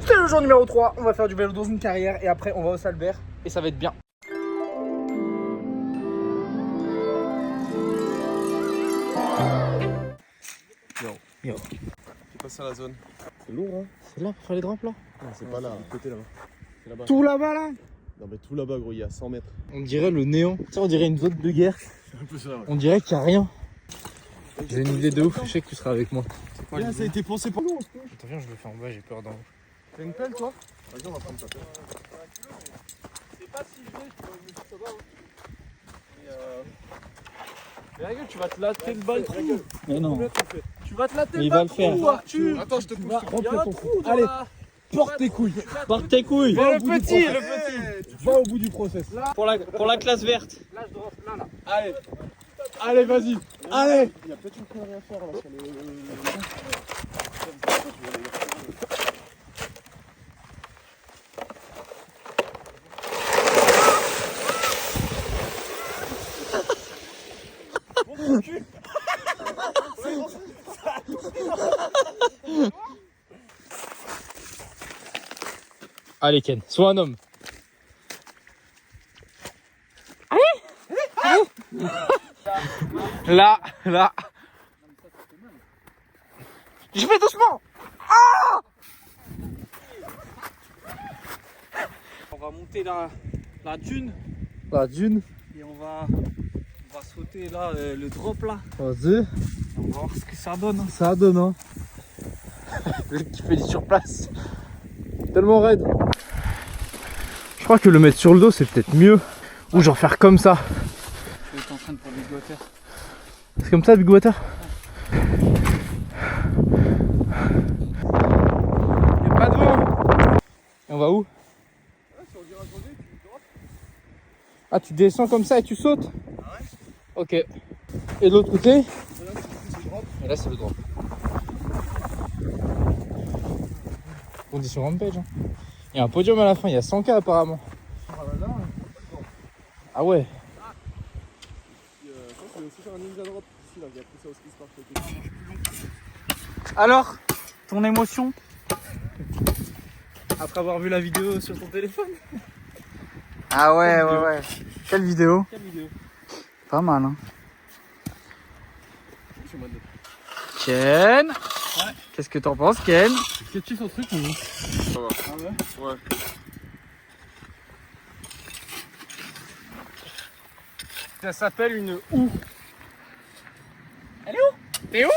C'est le jour numéro 3, on va faire du vélo dans une carrière et après on va au Salbert et ça va être bien. Yo. C'est pas ça la zone. C'est lourd hein. C'est là pour faire les drops là? Non, c'est pas là, de côté là-bas. C'est là-bas. Tout là-bas là? Non mais tout là-bas gros, il y a 100 mètres. On dirait le néant. Tu sais, on dirait une zone de guerre. C'est un peu ça ouais. On dirait qu'il n'y a rien. J'ai une idée de ouf, je sais que tu seras avec moi. C'est quoi ça a été pensé pour nous. Attends, viens, je le fais en bas, j'ai peur d'en haut. T'as une pelle toi? Vas-y, on va prendre ta pelle. C'est pas si vrai, je peux me ça va. Mais la gueule, tu vas te latter le bas le trou. Mais non. Tu vas te latter le bas le trou, Arthur. Attends, je te pousse. Il y a un trou dans Allez, la... porte tes couilles. Porte tes couilles. Va au Le bout du petit, process. le petit. Va au bout du process. Pour la classe verte. Là, je drop, là. Allez. Allez, vas-y. Allez. Il y a peut-être une connerie à faire là sur le... Allez Ken, sois un homme. Allez. Là. Je fais doucement. On va monter la dune La dune. et on va sauter là le drop là. Vas-y. On va voir ce que ça donne. Ça donne hein. Le mec qui fait du surplace. Tellement raide. Je crois que le mettre sur le dos c'est peut-être mieux. Ou genre faire comme ça. Je vais t'entraîner pour Big Water. C'est comme ça Big Water. Y'a pas de vent. Et on va où? Ah tu descends comme ça et tu sautes? Ah ouais. Ok. Et de l'autre côté? Et là c'est le drop. Condition rampage hein. Il y a un podium à la fin, il y a 100K apparemment. Ah ouais. Alors, ton émotion après avoir vu la vidéo sur ton téléphone? Ah ouais. Quelle vidéo? Quelle vidéo? Pas mal hein. Ken, ouais. Qu'est-ce que t'en penses Ken? Sketchy son truc ou? Ça va. Ah ouais? Ouais. Ça s'appelle une houe. Elle est où? T'es où?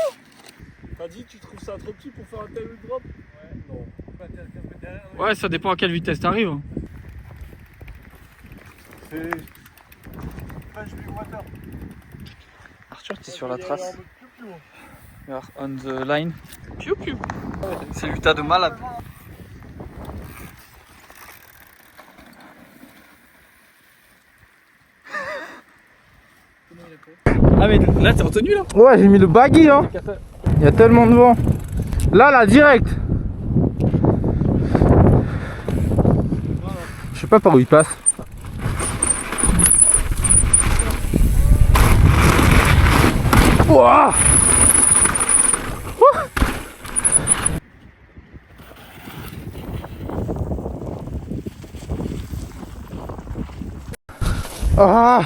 T'as dit que tu trouves ça trop petit pour faire un tel drop? Ouais. Non. Ouais, ça dépend à quelle vitesse t'arrives. Hein. C'est... French Big Water. Arthur, t'es sur la trace. You are on the line. Piu piu. C'est du tas de malade. Ah mais là t'es en tenue là? Ouais, j'ai mis le baggy hein. Il y a tellement de vent. Là, direct. Je sais pas par où il passe. Ouah. Ah,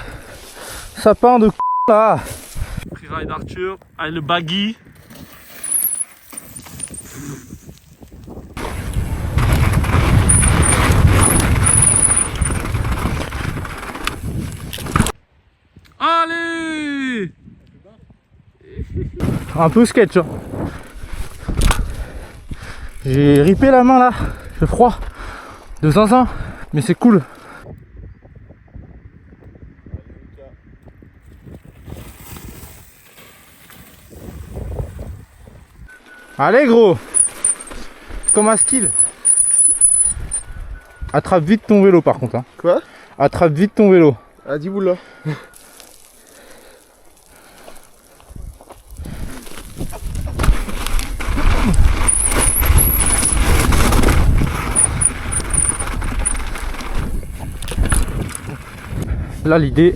sapin de là. Freeride Arthur avec le baggy. Allez! Un peu sketch hein. J'ai ripé la main là, j'ai froid de zinzin, mais c'est cool. Allez gros, comme un skill. Attrape vite ton vélo par contre hein. Quoi? Attrape vite ton vélo. Ah, dis boule là. Là l'idée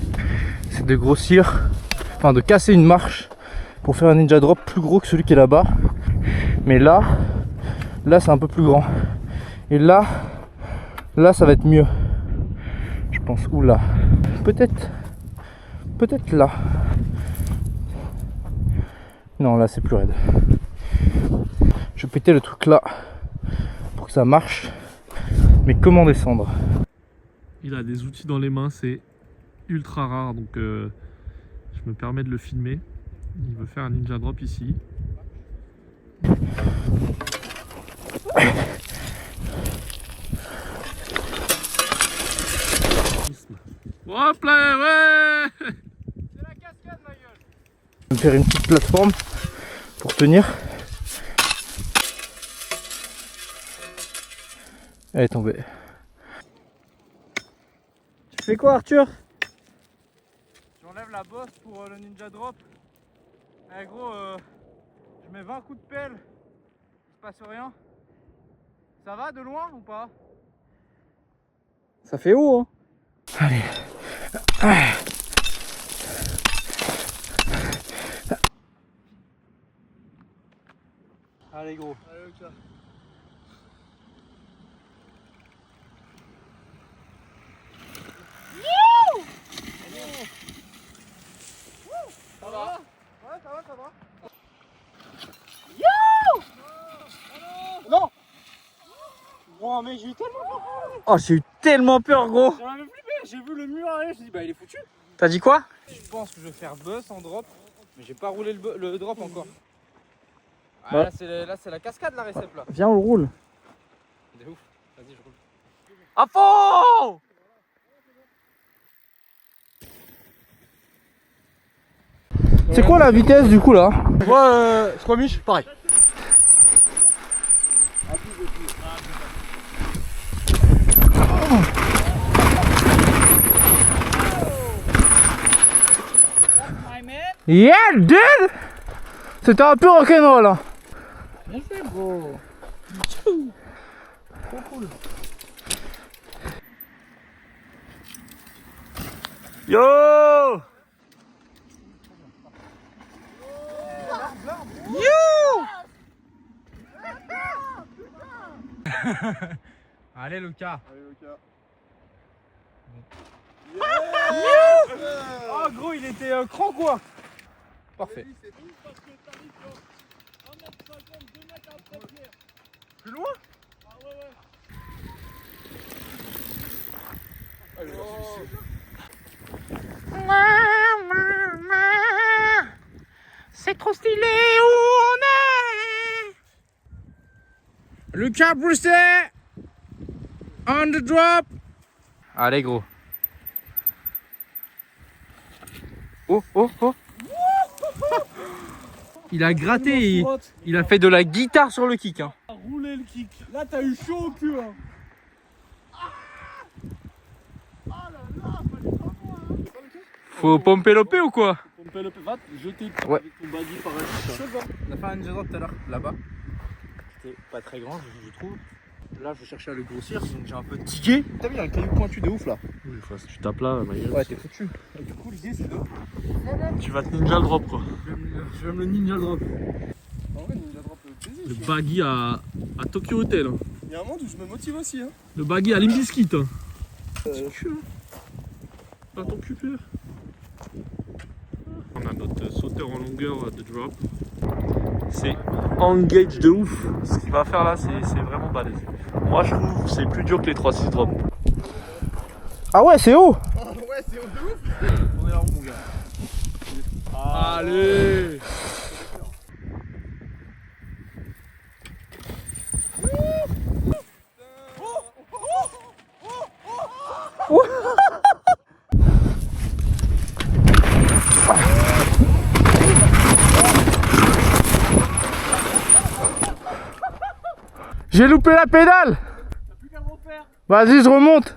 c'est de grossir, enfin de casser une marche pour faire un ninja drop plus gros que celui qui est là-bas. Mais là c'est un peu plus grand. Et là ça va être mieux. Je pense. Oula. Peut-être là. Non, là c'est plus raide. Je vais péter le truc là pour que ça marche. Mais comment descendre? Il a des outils dans les mains, c'est ultra rare, donc je me permets de le filmer. Il veut faire un ninja drop ici. Hop là, ouais! C'est la cascade, ma gueule! Je vais me faire une petite plateforme pour tenir. Elle est tombée. Tu fais quoi, Arthur? J'enlève la bosse pour le ninja drop. Eh gros, je mets 20 coups de pelle, il se passe rien. Ça va de loin ou pas? Ça fait haut, hein? Allez. Allez gros. Allez, okay. Ça va? Ouais, ça va. Non! Oh, mais j'ai eu tellement peur! Oh, j'ai eu tellement peur, gros! J'en avais plus peur, j'ai vu le mur arriver, je me suis dit, bah il est foutu! T'as dit quoi? Je pense que je vais faire buzz en drop, mais j'ai pas roulé le drop encore. Ah, bah. Là, c'est la cascade, la récep là. Viens, on le roule. De ouf. Vas-y, je roule. À fond! C'est quoi la vitesse du coup là? Moi, Squamish, pareil. Yeah, dude! C'était un peu rock'n'roll hein. Bien fait, gros. Trop cool. Yo! Allez Lucas. Oh gros, il était cran quoi. Parfait. Plus loin? Ah ouais. C'est trop stylé où on est. Lucas Brousset on the drop. Allez gros. Oh. Il a gratté, il a fait de la guitare sur le kick hein. Rouler le kick. Là t'as eu chaud au cul hein. Faut pomper l'OP ou quoi? Pomper le va te jeter ouais. Avec ton baggy par là. On a fait un ninja drop tout à l'heure là-bas. C'était pas très grand je trouve. Là je cherchais à le grossir donc j'ai un peu tigué. T'as vu il y a un caillou pointu de ouf là. Oui, si tu tapes là, ma gueule. Ouais t'es foutu. Et du coup l'idée c'est de... Tu vas te ninja le drop quoi. Je vais me le ninja drop. En vrai ninja drop le baggy à Tokyo Hotel. Hein. Il y a un monde où je me motive aussi hein. Le baggy à Limp Bizkit hein. Cul, hein. Pas ton cul pur. On a notre sauteur en longueur de drop. C'est engage de ouf. Ce qu'il va faire là, c'est vraiment balèze. Moi, je trouve que c'est plus dur que les 3-6 drops. Ah ouais, c'est haut. Ouais, c'est haut de ouf. On est là, mon gars. Allez. J'ai loupé la pédale. T'as plus qu'à le refaire. Vas-y, je remonte.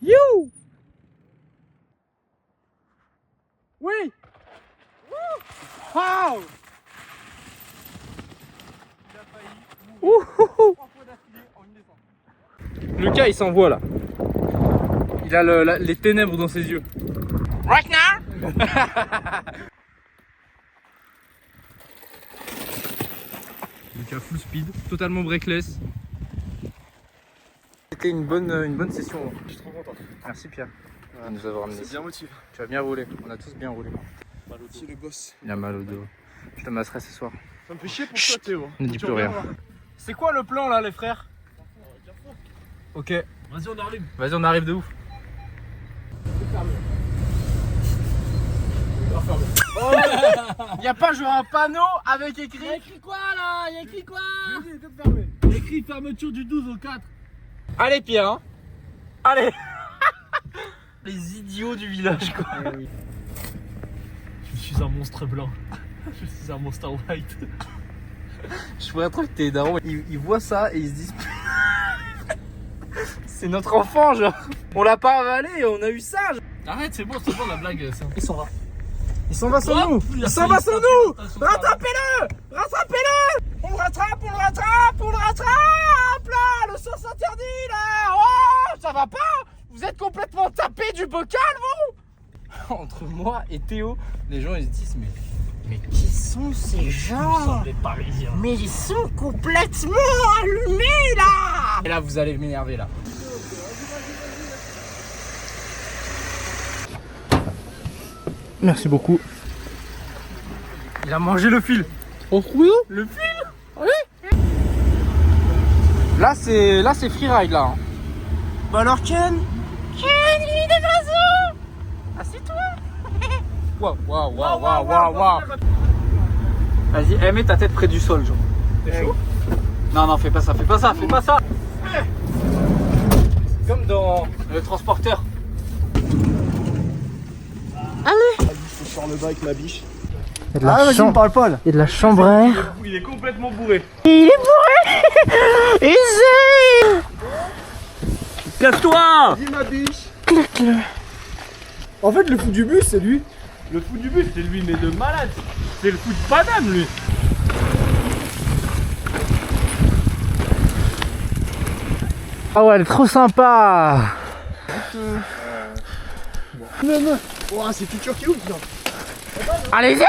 You. Oui. Waouh! Il a failli mourir 3 fois d'affilée en une descente. Lucas il s'envoie là. Il a les ténèbres dans ses yeux. Right now. Lucas full speed, totalement breakless. C'était une bonne session. Je suis trop content. Merci Pierre de nous avoir amenés. C'est bien motivé. Tu as bien roulé, on a tous bien roulé. Mal au dos. Le boss. Il a mal au dos. Je te masserai ce soir. Ça me fait chier pour toi Théo. Ne dis plus rien. C'est quoi le plan là, les frères? Ok. Vas-y on arrive. Vas-y, on arrive de ouf. Y'a pas genre un panneau avec écrit. Y'a écrit quoi là? Y'a écrit quoi? Y'a écrit fermeture du 12 au 4. Allez Pierre hein. Allez. Les idiots du village quoi. Je suis un monstre blanc. Je suis un monster white. Je pourrais trop que tes darons ils voient ça et ils se disent c'est notre enfant genre. On l'a pas avalé, on a eu ça. Arrête, c'est bon la blague. Il s'en va. Il s'en va sans nous. Il s'en va sans nous. Rattrapez-le. Rattrapez-le. On le rattrape, on le rattrape, on le rattrape là. Le sens interdit là. Oh, ça va pas. Vous êtes complètement tapé du bocal vous. Entre moi et Théo, les gens ils se disent mais qui sont ces gens? Les Parisiens. Mais ils sont complètement allumés là. Et là vous allez m'énerver là. Merci beaucoup. Il a mangé le fil. Oh oui. Le fil? Oui. Là c'est freeride là. Hein. Bah alors Ken? Ken, il est des oiseaux. Assieds-toi. Waouh. Vas-y, mets ta tête près du sol, genre. T'es chaud? Non, fais pas ça. Comme dans le transporteur. Allez. Je sors le bas avec ma biche. Vas-y, me parle pas là. Il y a de la chambre à air. Il est complètement bourré. Il est bourré. Essaye. Casse-toi. Dis ma biche. Claque-le. En fait, le fou du bus, c'est lui. Le fou du bus, c'est lui, mais de malade. C'est le fou de Paname, lui. Ah ouais, elle est trop sympa. Oh, c'est futur qui ouvre, non? Allez-y.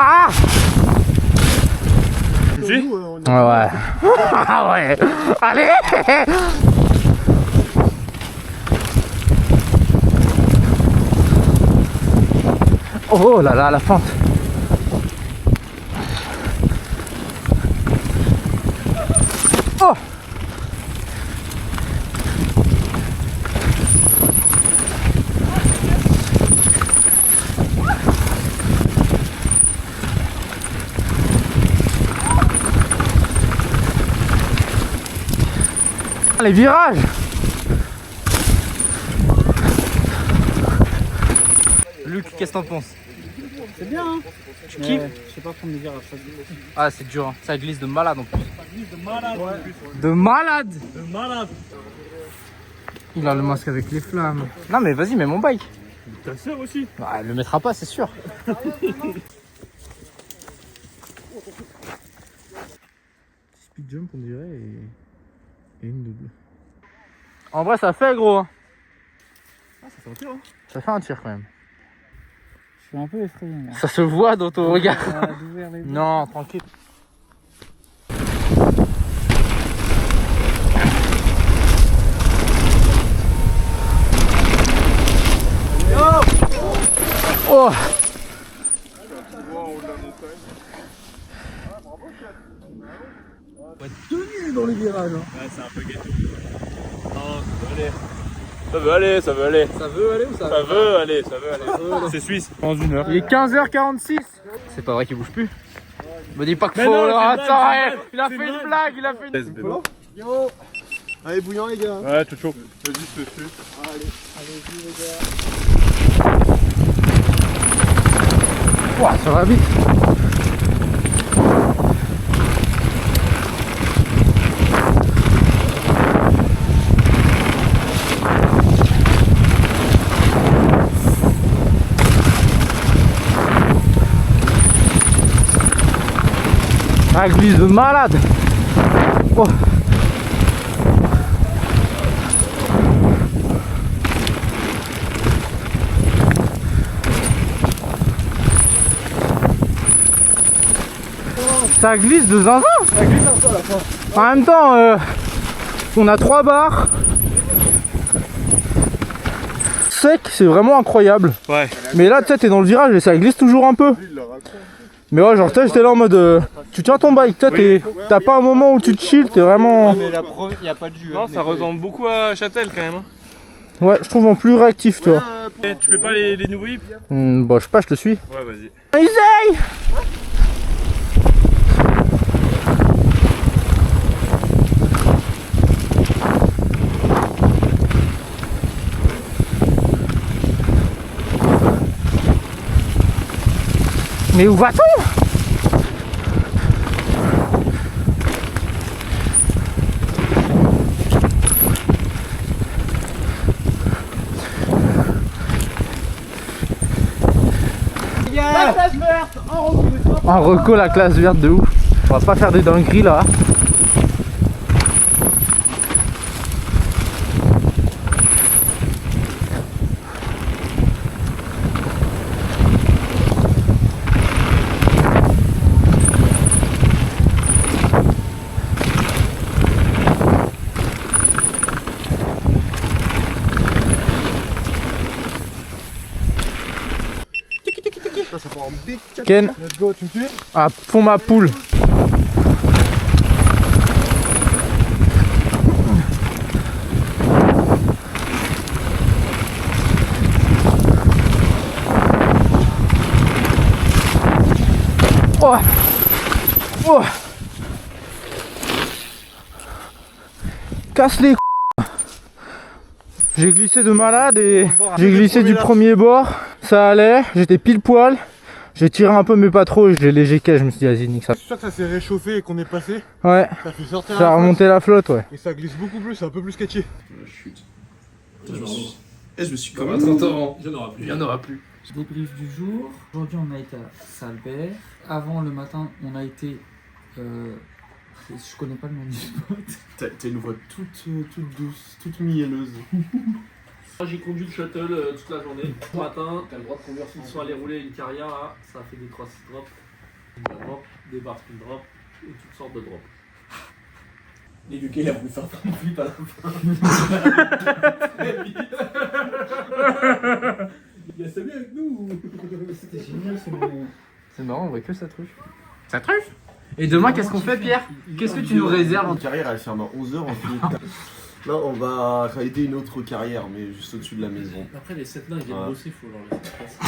Ah. Ouais. Ah ouais. Allez. Oh là là, la fente. Oh. Les virages. Luc, qu'est-ce que t'en penses? C'est bien, hein? Tu kiffes? Je sais pas prendre des virages. Ah, c'est dur, hein. Ça glisse de malade en plus. De malade. Ouais. De malade. De malade. Il a le masque avec les flammes. Non mais vas-y, mets mon bike. Ta sœur aussi. Bah, elle le mettra pas, c'est sûr. Speed jump on dirait et une double. En vrai ça fait gros. Hein. Ah, ça fait un tir, hein. Ça fait un tir quand même. Je suis un peu effrayé. Moi. Ça se voit dans ton regard. Les Non, tranquille. Oh. On va être tenu dans les virages. Hein. Ouais, c'est un peu gâteau. Non, ça veut aller. Ça veut aller. Ça veut aller ou ça Ça veut aller, ça veut aller. C'est suisse. Dans une heure. Il est 15h46. C'est pas vrai qu'il bouge plus. Me dis pas que faut. non, Là, c'est une attends, blague, ouais, il a fait une blague, il a fait une. Yo. Allez, bouillant les gars. Ouais, tout chaud. Vas-y, je te suis. Allez-y les gars. Ouah, ça va vite. Ça glisse de malade. Oh. Ça glisse de zinzin. Ça glisse un peu à la fin. En même temps, on a 3 barres. Sec, c'est vraiment incroyable. Ouais. Mais là, tu sais, t'es dans le virage et ça glisse toujours un peu. Mais ouais, genre, tu sais, j'étais là en mode. Tu tiens ton bike, t'as pas un moment où tu te chill, t'es vraiment. Mais la pro, y a pas de jus. Non, ça ressemble beaucoup à Châtel quand même. Hein. Ouais, je trouve en plus réactif, tu vois. Et tu fais pas les nouveaux hips? Bon, je sais pas, je te suis. Ouais, vas-y. Essaye. Mais où va-t-on? La classe verte en reco, la classe verte de ouf. On va pas faire des dingueries là. Ça part en big. Ken, Let's go, tu me tues? à fond ma poule. Oh. Oh. Casse les couilles. J'ai glissé de malade et j'ai glissé du premier bord. Ça allait, j'étais pile poil. J'ai tiré un peu mais pas trop et je l'ai léger quai, je me suis dit vas-y nique ça. C'est sûr que ça s'est réchauffé et qu'on est passé. Ouais, Ça fait sortir ça a remonté la flotte, ouais. et ça glisse beaucoup plus, c'est un peu plus sketchy. Chute. Et je me suis Comme à 30 ans. Il n'y en aura plus. Il n'y en aura plus. Débrief du jour. Aujourd'hui, on a été à Salbert. Avant le matin, on a été. Je connais pas le nom du spot. T'as une voix toute douce, toute mielleuse. J'ai conduit le shuttle toute la journée. Ce matin, t'as le droit de conduire. Ils sont allés rouler une carrière là. Ça a fait des 3-6 drops, une drop, des bar spin drop et toutes sortes de drops. L'éduqué, il a voulu faire un flip à la fin. Il a salué avec nous. C'était génial ce moment. C'est marrant, on voit que sa truffe. Ça truffe. Et demain, qu'est-ce qu'on fait, Pierre? Qu'est-ce que tu nous réserves? Une carrière, elle ferme à 11h en fait. Là, on va rider une autre carrière, mais juste au-dessus de la maison. Après, les 7 nains, ils viennent Ouais. bosser, faut leur laisser passer.